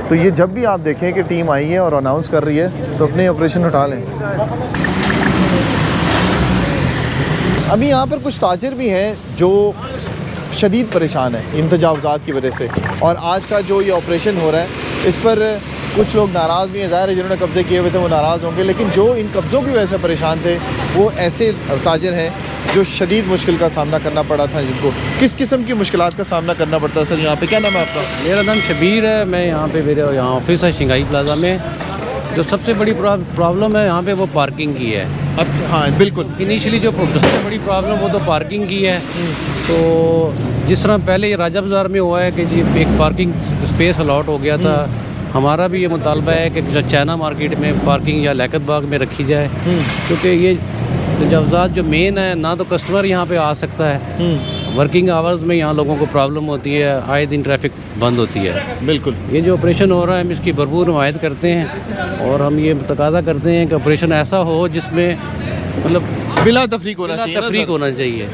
तो ये जब भी आप देखें कि टीम आई है और अनाउंस कर रही है तो अपने ऑपरेशन उठा लें। अभी यहाँ पर कुछ ताजिर भी हैं जो शदीद परेशान है इन तजावुज़ात की वजह से, और आज का जो ये ऑपरेशन हो रहा है इस पर कुछ लोग नाराज़ भी हैं। ज़ाहिर है जिन्होंने कब्ज़े किए हुए थे वो नाराज़ होंगे, लेकिन जो इन कब्ज़ों की वजह से परेशान थे वो ऐसे ताजिर हैं जो शदीद मुश्किल का सामना करना पड़ा था। जिनको किस किस्म की मुश्किलात का सामना करना पड़ता है सर यहाँ पे? क्या नाम है आपका? मेरा नाम शबीर है। मैं यहाँ पे मेरे यहाँ ऑफिस है शंघाई प्लाजा में। जो सबसे बड़ी प्रॉब्लम है यहाँ पे वो पार्किंग की है। अच्छा, हाँ बिल्कुल। इनिशियली जो सबसे बड़ी प्रॉब्लम वो तो पार्किंग की है। तो जिस तरह पहले ये राजा बाज़ार में हुआ है कि जी एक पार्किंग स्पेस अलॉट हो गया था, हमारा भी ये मुतालबा है कि चाइना मार्केट में पार्किंग या लियाकत बाग में रखी जाए, क्योंकि ये तजावुज़ात जो मेन है ना तो कस्टमर यहाँ पे आ सकता है, वर्किंग आवर्स में यहाँ लोगों को प्रॉब्लम होती है, आए दिन ट्रैफिक बंद होती है। बिल्कुल। ये जो ऑपरेशन हो रहा है हम इसकी भरपूर हिमायत करते हैं और हम ये तकाज़ा करते हैं कि ऑपरेशन ऐसा हो जिसमें मतलब बिला तफरीक होना चाहिए। तफरीक होना चाहिए।